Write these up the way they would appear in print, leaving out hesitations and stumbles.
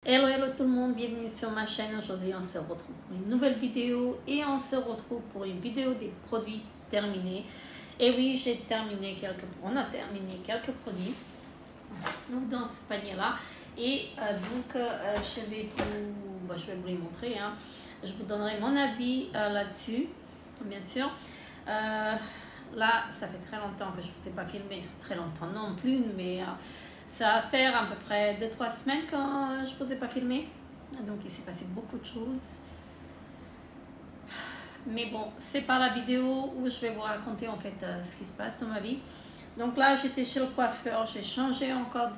Hello, hello tout le monde, bienvenue sur ma chaîne. Aujourd'hui on se retrouve pour une nouvelle vidéo et on se retrouve pour une vidéo des produits terminés. Et oui, on a terminé quelques produits. On se trouve dans ce panier là. Et je vais vous les montrer. Je vous donnerai mon avis là-dessus, bien sûr. Là, ça fait très longtemps que je ne vous ai pas filmé. Très longtemps non plus, mais... ça va faire à peu près 2-3 semaines que je ne vous ai pas filmé. Donc il s'est passé beaucoup de choses. Mais bon, c'est pas la vidéo où je vais vous raconter en fait ce qui se passe dans ma vie. Donc là, j'étais chez le coiffeur. J'ai changé encore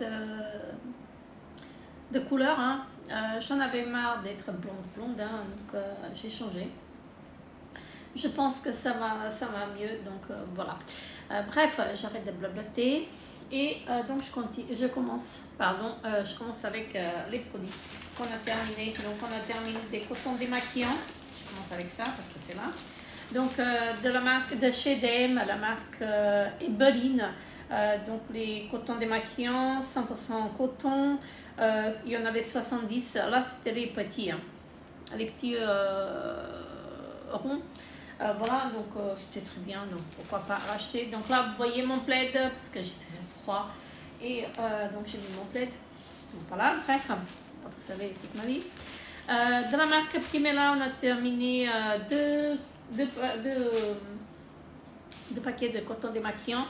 de couleur. J'en avais marre d'être blonde. Donc j'ai changé. Je pense que ça va mieux. Donc voilà. Bref, j'arrête de blablater. Et donc je commence avec les produits qu'on a terminé. Donc on a terminé des cotons démaquillants. Je commence avec ça parce que c'est là. Donc de la marque de chez DM, la marque Ebeline. Donc les cotons démaquillants, 100% coton. Il y en avait 70. Là c'était les petits. Les petits ronds. Voilà, donc c'était très bien, donc pourquoi pas racheter. Donc là, vous voyez mon plaid, parce que j'ai très froid. Et donc j'ai mis mon plaid. Donc voilà, bref, vous savez toute ma vie. De la marque Primella, on a terminé deux paquets de coton démaquillant.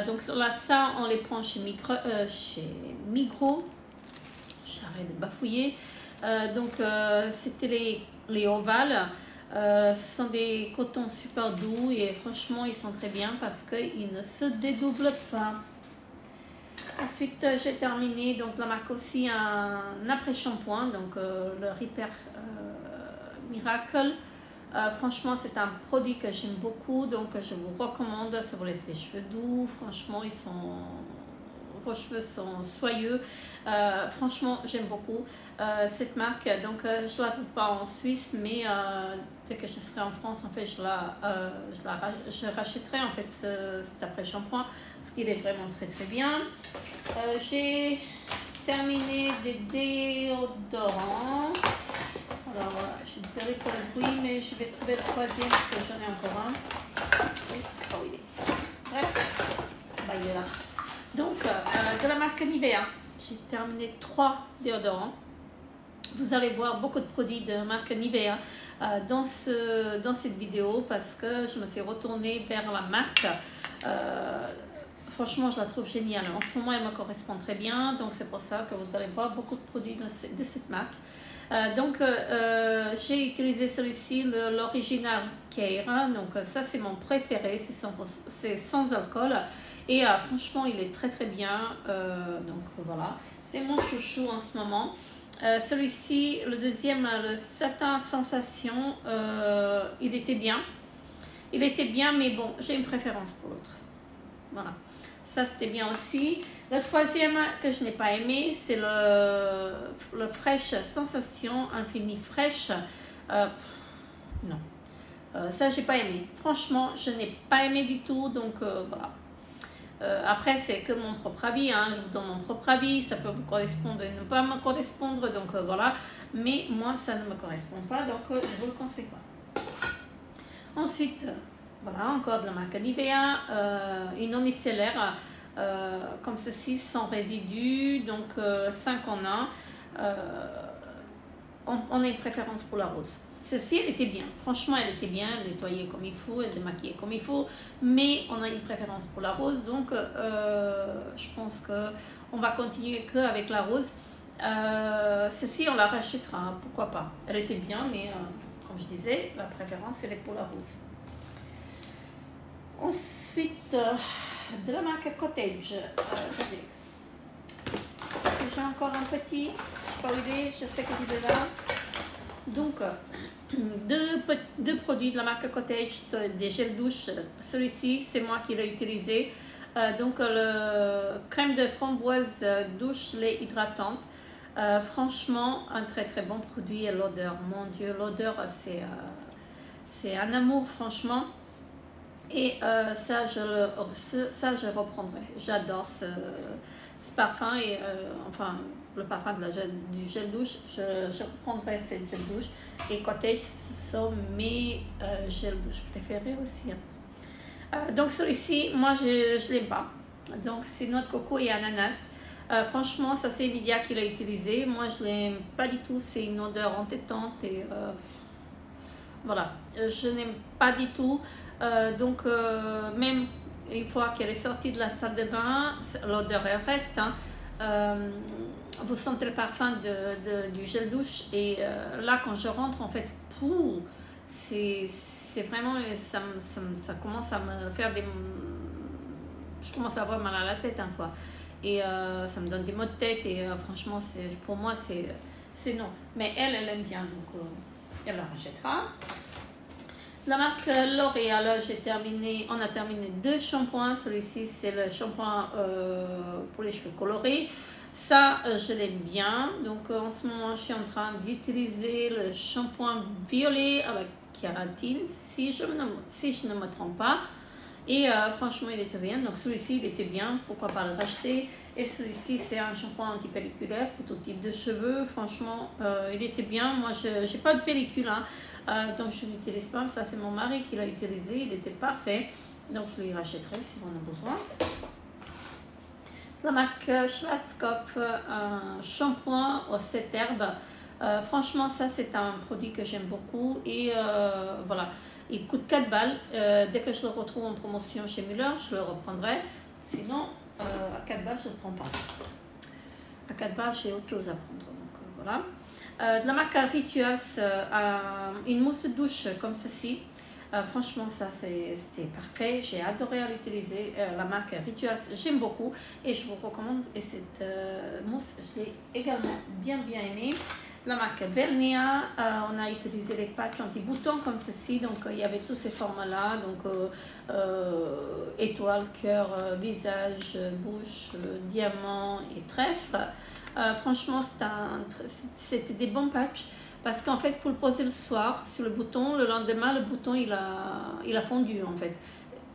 Donc là, ça, on les prend chez Migros. J'arrête de bafouiller. Donc c'était les ovales. Ce sont des cotons super doux et franchement ils sont très bien parce qu'ils ne se dédoublent pas. Ensuite j'ai terminé donc la marque aussi un après-shampoing, donc le Repair Miracle. Franchement c'est un produit que j'aime beaucoup, donc je vous recommande. Ça vous laisse les cheveux doux, franchement vos cheveux sont soyeux. Franchement j'aime beaucoup cette marque. Donc je la trouve pas en Suisse, mais dès que je serai en France en fait je rachèterai en fait cet après shampoing parce qu'il est vraiment très très bien. J'ai terminé des déodorants. Alors je suis désolée pour le bruit, mais je vais trouver le troisième parce que j'en ai encore un. Je ne sais pas où il est. Bref, bah, il est là. Donc, de la marque Nivea, j'ai terminé 3 déodorants. Vous allez voir beaucoup de produits de marque Nivea dans cette vidéo parce que je me suis retournée vers la marque. Franchement, je la trouve géniale. En ce moment, elle me correspond très bien. Donc, c'est pour ça que vous allez voir beaucoup de produits de cette marque. J'ai utilisé celui-ci, l'original Care. Donc, ça, c'est mon préféré. C'est sans alcool. Et franchement, il est très très bien. Donc voilà, c'est mon chouchou en ce moment. Celui-ci, le deuxième, le Satin Sensation, il était bien. Il était bien, mais bon, j'ai une préférence pour l'autre. Voilà, ça c'était bien aussi. Le troisième que je n'ai pas aimé, c'est le Fresh Sensation Infini Fresh. Non, ça j'ai pas aimé. Franchement, je n'ai pas aimé du tout. Donc voilà. Après, c'est que mon propre avis, je vous donne mon propre avis, ça peut vous correspondre et ne pas me correspondre, donc voilà. Mais moi, ça ne me correspond pas, donc je ne vous le conseille pas. Ensuite, voilà, encore de la marque Nivea, une eau micellaire comme ceci, sans résidus, donc 5 en 1. On a une préférence pour la rose. Ceci, elle était bien. Franchement, elle était bien. Elle nettoyait comme il faut, elle démaquillait comme il faut. Mais on a une préférence pour la rose. Donc, je pense qu'on va continuer qu'avec la rose. Celle-ci, on la rachètera. Pourquoi pas? Elle était bien, mais comme je disais, la préférence, elle est pour la rose. Ensuite, de la marque Cottage. Attendez. J'ai encore un petit. Je ne sais pas où il est. Je sais qu'il est là. Donc, deux produits de la marque Cottage, des gels douche. Celui-ci, c'est moi qui l'ai utilisé. Donc, le crème de framboise douche lait hydratante. Franchement, un très très bon produit. Et l'odeur, mon Dieu, l'odeur, c'est un amour, franchement. Et ça, je reprendrai. J'adore ce parfum et enfin le parfum de du gel douche, je reprendrai cette gel douche. Et Cottage, ce sont mes gel douche préférés aussi. Donc celui-ci, moi je l'aime pas. Donc c'est noix de coco et ananas. Franchement, ça c'est Emilia qui l'a utilisé. Moi je l'aime pas du tout. C'est une odeur entêtante et voilà. Je n'aime pas du tout. Donc même une fois qu'elle est sortie de la salle de bain, l'odeur reste. Hein. Vous sentez le parfum du gel douche et là quand je rentre en fait, c'est vraiment, ça commence à me faire des... Je commence à avoir mal à la tête, hein, quoi. Et ça me donne des maux de tête et franchement, pour moi, c'est non. Mais elle aime bien, donc elle la rachètera. La marque L'Oréal, on a terminé 2 shampoings. Celui-ci, c'est le shampoing pour les cheveux colorés. Ça, je l'aime bien. Donc, en ce moment, je suis en train d'utiliser le shampoing violet à la kératine, si je ne me trompe pas. Et franchement, il était bien. Donc, celui-ci, il était bien. Pourquoi pas le racheter? Et celui-ci, c'est un shampoing anti-pelliculaire pour tout type de cheveux. Franchement, il était bien. Moi, je n'ai pas de pellicule, hein. Donc je n'utilise pas, ça c'est mon mari qui l'a utilisé, il était parfait, donc je lui rachèterai si on a besoin. La marque Schwarzkopf, un shampoing aux 7 herbes. Franchement, ça c'est un produit que j'aime beaucoup et voilà, il coûte 4 balles. Dès que je le retrouve en promotion chez Müller, je le reprendrai. Sinon, à 4 balles, je ne le prends pas. À 4 balles, j'ai autre chose à prendre. Donc voilà. De la marque Rituals, une mousse de douche comme ceci. Franchement, ça c'était parfait. J'ai adoré l'utiliser. La marque Rituals, j'aime beaucoup et je vous recommande. Et cette mousse, je l'ai également bien aimée. La marque Vernia, on a utilisé les patchs anti-boutons comme ceci. Donc il y avait tous ces formats-là. Donc étoile, cœur, visage, bouche, diamant et trèfle. Franchement, c'était des bons patchs parce qu'en fait, il faut le poser le soir sur le bouton. Le lendemain, le bouton, il a fondu en fait.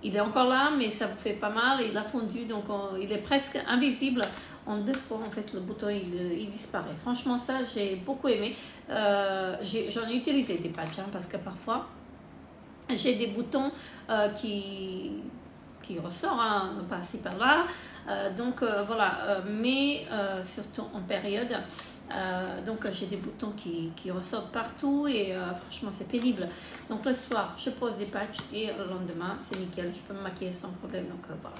Il est encore là, mais ça vous fait pas mal et il a fondu. Donc, il est presque invisible. En 2 fois, en fait, le bouton, il disparaît. Franchement, ça, j'ai beaucoup aimé. J'en ai utilisé des patchs hein, parce que parfois, j'ai des boutons qui ressort hein, par-ci par-là, donc voilà, mais surtout en période, donc j'ai des boutons qui ressortent partout et franchement c'est pénible. Donc le soir je pose des patchs et le lendemain c'est nickel, je peux me maquiller sans problème. Donc voilà,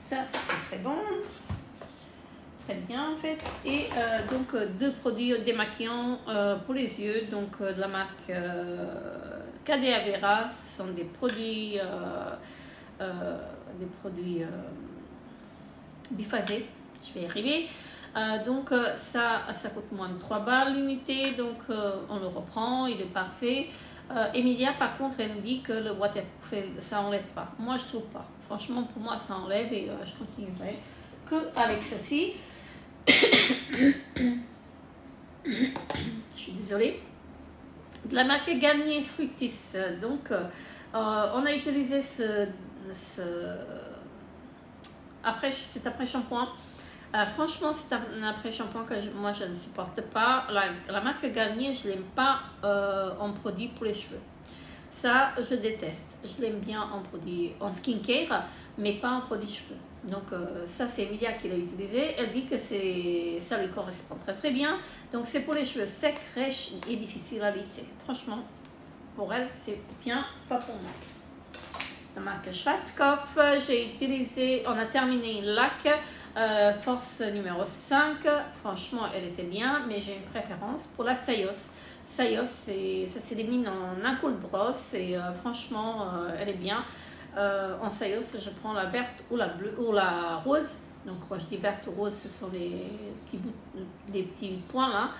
ça c'est très bon, très bien en fait. Et donc 2 produits démaquillants pour les yeux, donc de la marque Cadea Vera. Ce sont des produits biphasés, je vais y arriver. Donc ça coûte moins de 3 balles l'unité, donc on le reprend, il est parfait. Emilia par contre elle me dit que le waterproof ça enlève pas. Moi je trouve pas, franchement pour moi ça enlève et je continuerai que avec ceci. Je suis désolée. De la marque Garnier Fructis, donc on a utilisé cet après-shampoing. Franchement, c'est un après-shampoing que moi je ne supporte pas. La marque Garnier, je ne l'aime pas en produit pour les cheveux. Ça, je déteste. Je l'aime bien en produit, en skincare, mais pas en produit cheveux. Donc ça, c'est Emilia qui l'a utilisé. Elle dit que ça lui correspond très bien. Donc c'est pour les cheveux secs, rêches et difficiles à lisser. Franchement, pour elle, c'est bien, pas pour moi. La marque Schwarzkopf, j'ai utilisé, on a terminé une lac Force numéro 5. Franchement, elle était bien, mais j'ai une préférence pour la Sayos. Sayos, ça s'élimine en un coup de brosse et franchement, elle est bien. En Sayos, je prends la verte ou la bleue ou la rose. Donc quand je dis verte ou rose, ce sont les petits points là.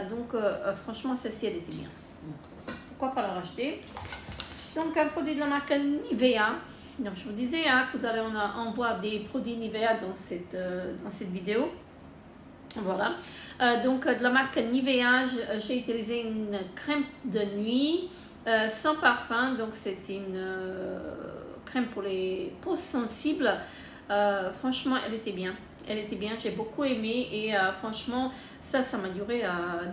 Donc franchement, celle-ci, elle était bien. Donc, pourquoi pas la racheter? Donc un produit de la marque Nivea. Donc je vous disais hein, que on voit des produits Nivea dans cette vidéo. Voilà. Donc de la marque Nivea, j'ai utilisé une crème de nuit sans parfum. Donc c'est une crème pour les peaux sensibles. Franchement, elle était bien. Elle était bien, j'ai beaucoup aimé et franchement, ça m'a duré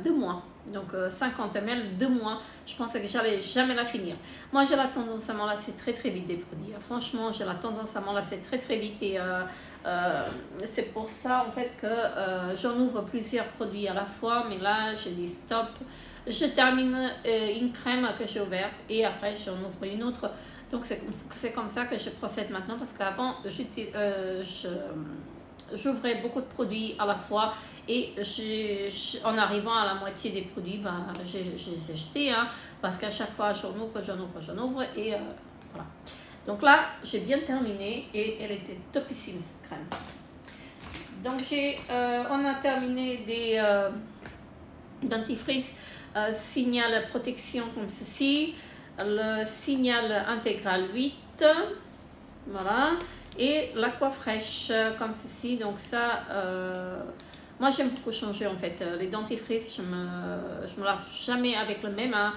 2 mois. Donc 50 ml, 2 mois, je pensais que j'allais jamais la finir. Moi j'ai la tendance à m'enlacer très vite des produits. Franchement, j'ai la tendance à m'enlacer très vite et c'est pour ça en fait que j'en ouvre plusieurs produits à la fois. Mais là j'ai dit stop, je termine une crème que j'ai ouverte et après j'en ouvre une autre. Donc c'est comme ça que je procède maintenant, parce qu'avant j'ouvrais beaucoup de produits à la fois et en arrivant à la moitié des produits, ben, je les ai jetés, hein, parce qu'à chaque fois j'en ouvre et voilà. Donc là j'ai bien terminé et elle était topissime cette crème. Donc on a terminé des dentifrice signal protection comme ceci, le signal intégral 8, voilà, et l'aqua fraîche comme ceci. Donc ça, moi j'aime beaucoup changer en fait les dentifrices. Je me lave jamais avec le même, hein.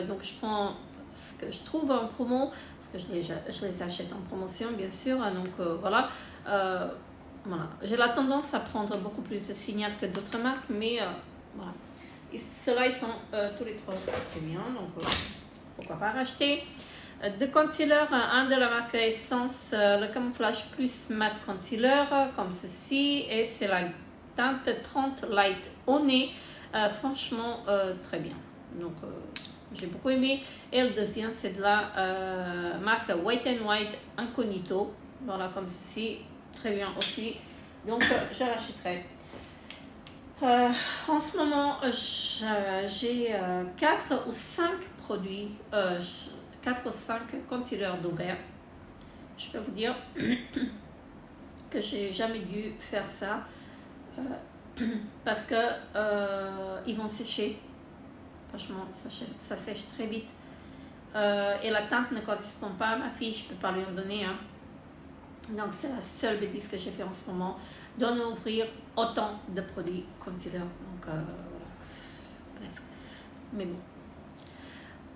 Donc je prends ce que je trouve en promo, parce que je les achète en promotion bien sûr, donc voilà. Voilà, j'ai la tendance à prendre beaucoup plus de signal que d'autres marques, mais voilà. Et ceux-là ils sont tous les trois très bien, donc pourquoi pas racheter. De concealer, un de la marque Essence, le Camouflage Plus Matte Concealer, comme ceci, et c'est la teinte 30 Light au nez. Franchement, très bien. Donc, j'ai beaucoup aimé. Et le deuxième, c'est de la marque White n White Incognito. Voilà, comme ceci, très bien aussi. Donc, je rachèterai. En ce moment, j'ai 4 ou 5 produits. 4 ou 5 concealers d'ouvert. Je peux vous dire que j'ai jamais dû faire ça parce que ils vont sécher. Franchement, ça sèche très vite et la teinte ne correspond pas à ma fille. Je peux pas lui en donner, hein. Donc c'est la seule bêtise que j'ai fait en ce moment, d'en ouvrir autant de produits concealer. Donc voilà. Bref, mais bon.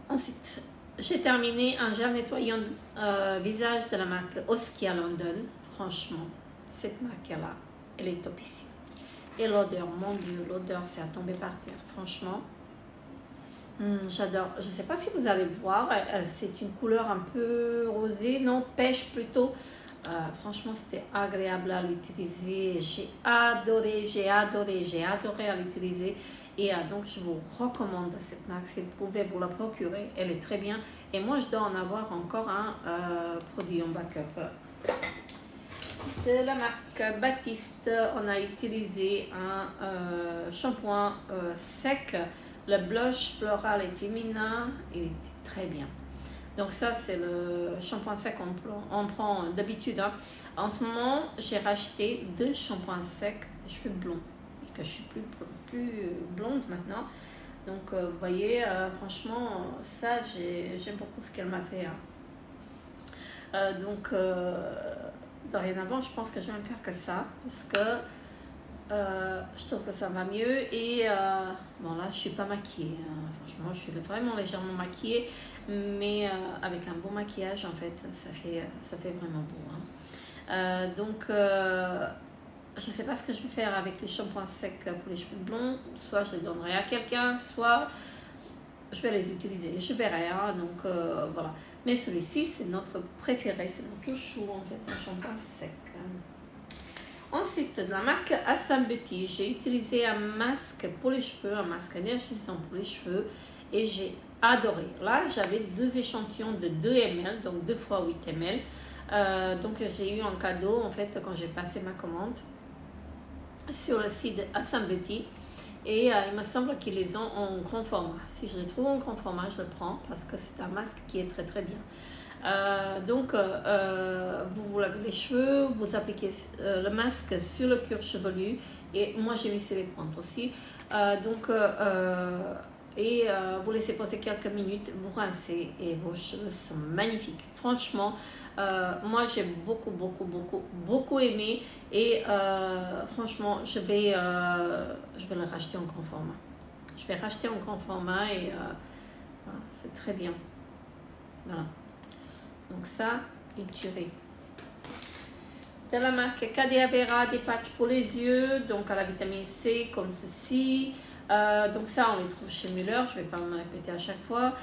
Ensuite, j'ai terminé un gel nettoyant visage de la marque Oskia London. Franchement, cette marque-là, elle est topissime. Et l'odeur, mon Dieu, l'odeur, c'est à tomber par terre. Franchement, j'adore. Je ne sais pas si vous allez voir, c'est une couleur un peu rosée, non, pêche plutôt. Franchement, c'était agréable à l'utiliser. J'ai adoré à l'utiliser. Et donc, je vous recommande cette marque. Si vous pouvez vous la procurer, elle est très bien. Et moi, je dois en avoir encore un produit en backup. De la marque Baptiste, on a utilisé un shampoing sec, le blush floral et féminin. Il était très bien. Donc ça, c'est le shampoing sec on prend d'habitude, hein. En ce moment, j'ai racheté 2 shampoings secs cheveux blonds et que je suis plus blonde maintenant. Donc vous voyez, franchement, ça, j'aime beaucoup ce qu'elle m'a fait, hein. Donc dorénavant, je pense que je vais me faire que ça, parce que je trouve que ça va mieux. Et bon, là je suis pas maquillée, hein. Franchement, je suis vraiment légèrement maquillée, mais avec un bon maquillage en fait, ça fait vraiment beau, hein. Donc je sais pas ce que je vais faire avec les shampoings secs pour les cheveux blonds. Soit je les donnerai à quelqu'un, soit je vais les utiliser, je verrai, hein. Donc voilà. Mais celui-ci, c'est notre préféré, c'est notre chouchou en fait, un shampoing sec. Ensuite, de la marque Assam Beauty, j'ai utilisé un masque pour les cheveux, un masque énergisant pour les cheveux, et j'ai adoré. Là, j'avais 2 échantillons de 2 ml, donc 2 fois 8 ml. Donc j'ai eu un cadeau en fait quand j'ai passé ma commande sur le site Assam Beauty. Et il me semble qu'ils les ont en grand format. Si je les trouve en grand format, je le prends parce que c'est un masque qui est très bien. Donc, vous lavez les cheveux, vous appliquez le masque sur le cuir chevelu. Et moi, j'ai mis sur les pointes aussi. Vous laissez passer quelques minutes, vous rincez et vos cheveux sont magnifiques. Franchement, moi j'ai beaucoup aimé et franchement je vais le racheter en grand format. Je vais racheter en grand format et voilà, c'est très bien. Voilà. Donc ça, une tuerie. De la marque Cadea Vera, des patchs pour les yeux, donc à la vitamine C comme ceci. Donc ça on les trouve chez Müller, je ne vais pas me répéter à chaque fois.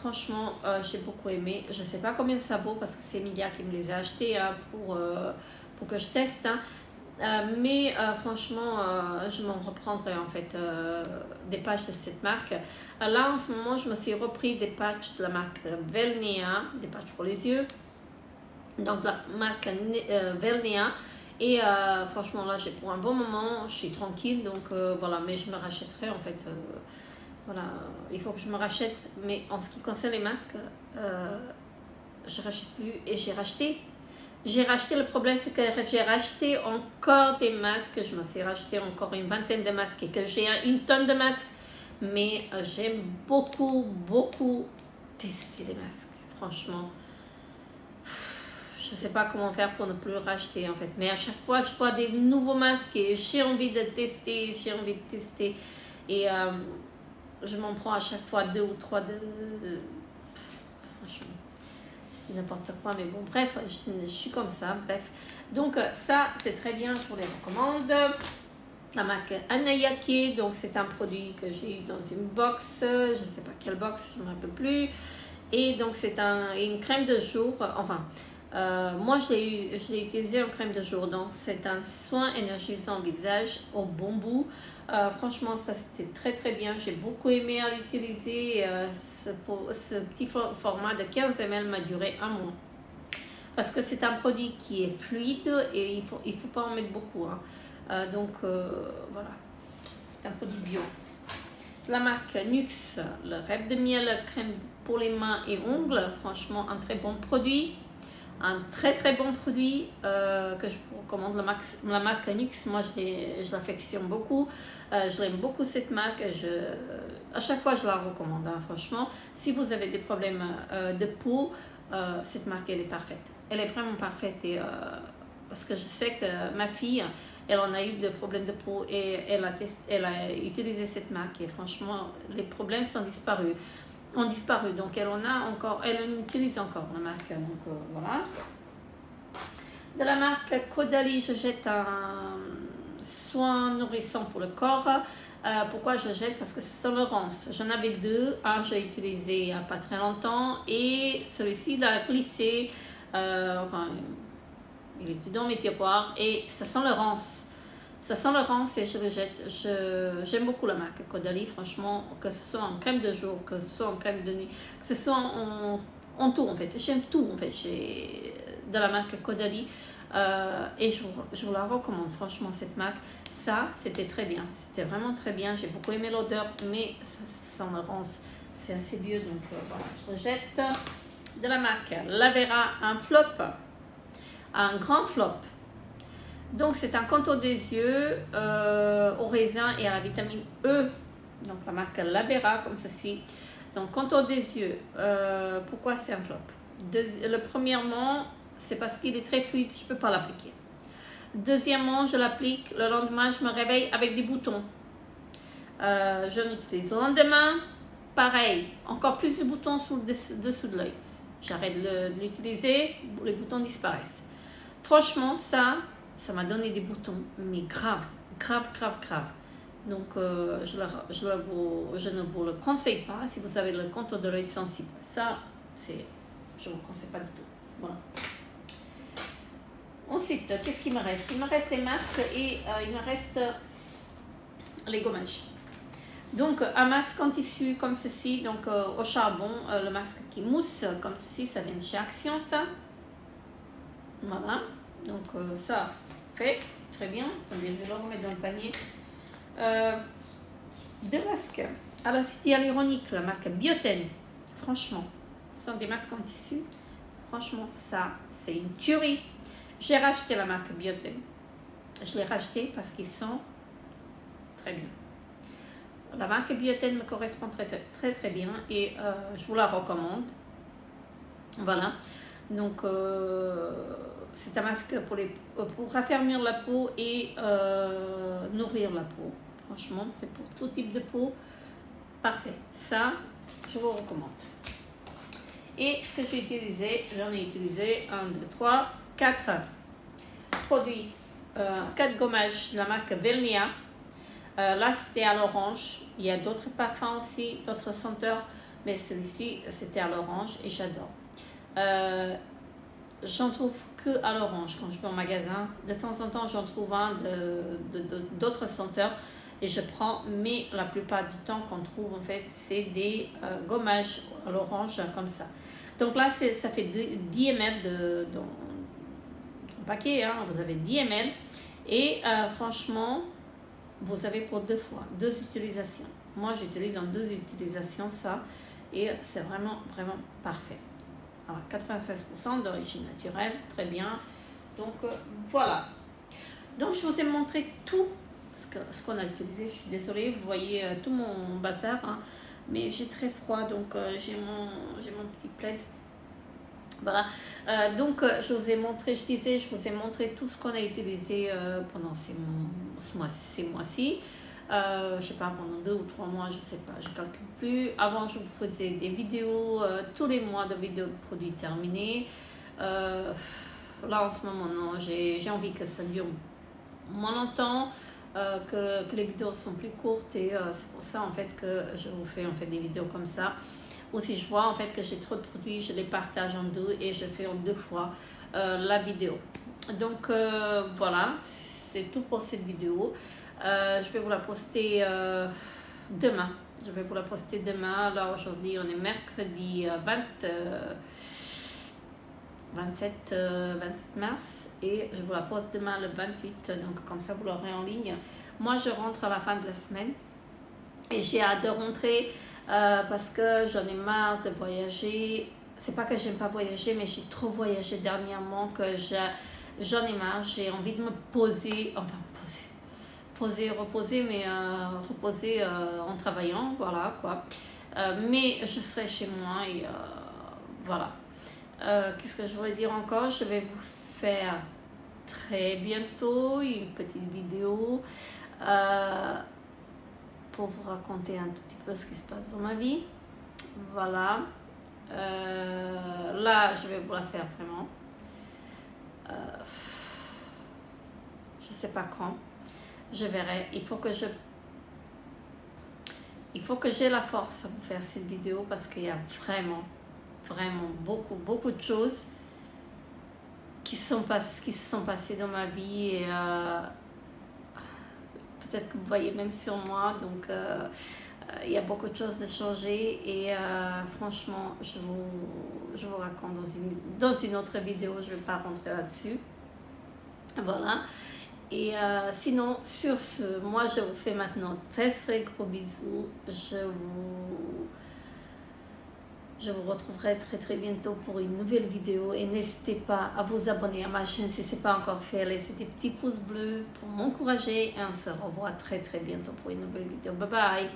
Franchement j'ai beaucoup aimé. Je ne sais pas combien ça vaut parce que c'est Emilia qui me les a achetés hein, pour que je teste. Hein. Franchement je m'en reprendrai en fait des patchs de cette marque. Là en ce moment je me suis repris des patchs de la marque Velnea, des patchs pour les yeux. Donc la marque Velnea. Et franchement là j'ai pour un bon moment, je suis tranquille donc voilà, mais je me rachèterai en fait, voilà, il faut que je me rachète, mais en ce qui concerne les masques, je rachète plus et j'ai racheté, le problème c'est que j'ai racheté encore des masques, je me suis racheté encore une vingtaine de masques et que j'ai une tonne de masques, mais j'aime beaucoup tester les masques, franchement. Je ne sais pas comment faire pour ne plus racheter en fait. Mais à chaque fois, je vois des nouveaux masques et j'ai envie de tester. Et je m'en prends à chaque fois 2 ou 3 franchement, c'est n'importe quoi. Mais bon, bref, je suis comme ça. Bref. Donc ça, c'est très bien pour les recommandes. La marque Anayake, donc c'est un produit que j'ai eu dans une box. Je ne sais pas quelle box, je ne me rappelle plus. Et donc c'est une crème de jour, enfin... moi je l'ai utilisé en crème de jour, donc c'est un soin énergisant visage au bambou. Franchement ça c'était très bien, j'ai beaucoup aimé à l'utiliser. Ce petit format de 15 ml m'a duré un mois parce que c'est un produit qui est fluide et il faut pas en mettre beaucoup hein. Voilà, c'est un produit bio. La marque Nux, le rêve de miel, crème pour les mains et ongles, franchement un très bon produit. Un très bon produit que je vous recommande, la marque Nux. Moi je l'affectionne beaucoup, je l'aime beaucoup cette marque, à chaque fois je la recommande hein, franchement. Si vous avez des problèmes de peau, cette marque elle est parfaite, elle est vraiment parfaite. Et parce que je sais que ma fille elle en a eu des problèmes de peau et elle a utilisé cette marque et franchement les problèmes sont disparus. Donc elle en utilise encore la marque, donc voilà. De la marque Caudalie, je jette un soin nourrissant pour le corps. Pourquoi je jette? Parce que ça sent le ronce. J'en avais 2, un j'ai utilisé il n'y a pas très longtemps et celui-ci il a glissé, enfin il était dans mes tiroirs et ça sent le ronce. Ça sent le ronce et je le jette. J'aime beaucoup la marque Caudalie, franchement, que ce soit en crème de jour, que ce soit en crème de nuit, que ce soit en tout en fait. J'aime tout en fait de la marque Caudalie et je vous la recommande franchement cette marque. Ça, c'était très bien, c'était vraiment très bien. J'ai beaucoup aimé l'odeur, mais ça sent le ronce. C'est assez vieux donc voilà, je le jette. De la marque Lavera, un flop, un grand flop. Donc c'est un contour des yeux au raisin et à la vitamine E, donc la marque Lavera comme ceci. Donc contour des yeux, pourquoi c'est un flop? Premièrement, c'est parce qu'il est très fluide, je ne peux pas l'appliquer. Deuxièmement, je l'applique, le lendemain je me réveille avec des boutons. Je l'utilise le lendemain, pareil, encore plus de boutons dessous de l'œil. J'arrête de l'utiliser, les boutons disparaissent. Franchement ça m'a donné des boutons, mais grave. Donc je ne vous le conseille pas si vous avez le contour de l'œil sensible. Ça, je ne vous conseille pas du tout. Voilà. Ensuite, qu'est-ce qu'il me reste? Il me reste les masques et il me reste les gommages. Donc un masque en tissu comme ceci, donc au charbon, le masque qui mousse comme ceci, ça vient de chez Action ça. Voilà, donc ça fait très bien. Attendez, je vais le remettre dans le panier. 2 masques à l'acide hyaluronique, la marque Bioten. Franchement, ce sont des masques en tissu. Franchement, ça, c'est une tuerie. J'ai racheté la marque Bioten. Je l'ai racheté parce qu'ils sont très bien. La marque Bioten me correspond très bien et je vous la recommande. Voilà. Donc, c'est un masque pour raffermir la peau et nourrir la peau. Franchement, c'est pour tout type de peau. Parfait. Ça, je vous recommande. Et ce que j'ai utilisé, j'en ai utilisé 1, 2, 3, 4 produits, 4 gommages de la marque Vernia. Là, c'était à l'orange. Il y a d'autres parfums aussi, d'autres senteurs, mais celui-ci, c'était à l'orange et j'adore. J'en trouve que à l'orange quand je vais au magasin. De temps en temps, j'en trouve un d'autres senteurs et je prends, mais la plupart du temps qu'on trouve en fait, c'est des gommages à l'orange comme ça. Donc là, ça fait 10 ml dans le paquet, hein, vous avez 10 ml et franchement, vous avez pour 2 fois, 2 utilisations. Moi, j'utilise en 2 utilisations ça et c'est vraiment parfait. Alors, 96% d'origine naturelle, très bien. Donc voilà. Donc je vous ai montré tout ce qu'on a utilisé. Je suis désolée, vous voyez tout mon bazar, hein, mais j'ai très froid, donc j'ai mon petit plaid. Voilà. Donc je vous ai montré, je vous ai montré tout ce qu'on a utilisé pendant ces mois-ci. Je sais pas, pendant 2 ou 3 mois, je sais pas, je calcule plus. Avant, je vous faisais des vidéos, tous les mois de vidéos de produits terminés. Là, en ce moment, non, j'ai envie que ça dure moins longtemps, que les vidéos sont plus courtes et c'est pour ça, en fait, que je vous fais en fait des vidéos comme ça. Ou si je vois, en fait, que j'ai trop de produits, je les partage en 2 et je fais en 2 fois la vidéo. Donc, voilà, c'est tout pour cette vidéo. Je vais vous la poster demain. Je vais vous la poster demain. Là, aujourd'hui, on est mercredi 27 mars. Et je vous la poste demain le 28. Donc, comme ça, vous l'aurez en ligne. Moi, je rentre à la fin de la semaine. Et j'ai hâte de rentrer parce que j'en ai marre de voyager. C'est pas que j'aime pas voyager, mais j'ai trop voyagé dernièrement que j'en ai marre. J'ai envie de me poser. Enfin, reposer, mais reposer en travaillant, voilà quoi. Mais je serai chez moi et voilà. Qu'est-ce que je voulais dire encore? Je vais vous faire très bientôt une petite vidéo pour vous raconter un tout petit peu ce qui se passe dans ma vie. Voilà. Là, je vais vous la faire vraiment. Je sais pas quand. Je verrai. Il faut que j'ai la force à vous faire cette vidéo parce qu'il y a vraiment beaucoup de choses qui se sont passées dans ma vie et peut-être que vous voyez même sur moi. Donc il y a beaucoup de choses de changer et franchement, je vous raconte dans une autre vidéo. Je ne vais pas rentrer là-dessus. Voilà. Et sinon, sur ce, moi je vous fais maintenant très gros bisous. Je vous retrouverai très bientôt pour une nouvelle vidéo. Et n'hésitez pas à vous abonner à ma chaîne si ce n'est pas encore fait. Laissez des petits pouces bleus pour m'encourager. Et on se revoit très bientôt pour une nouvelle vidéo. Bye bye!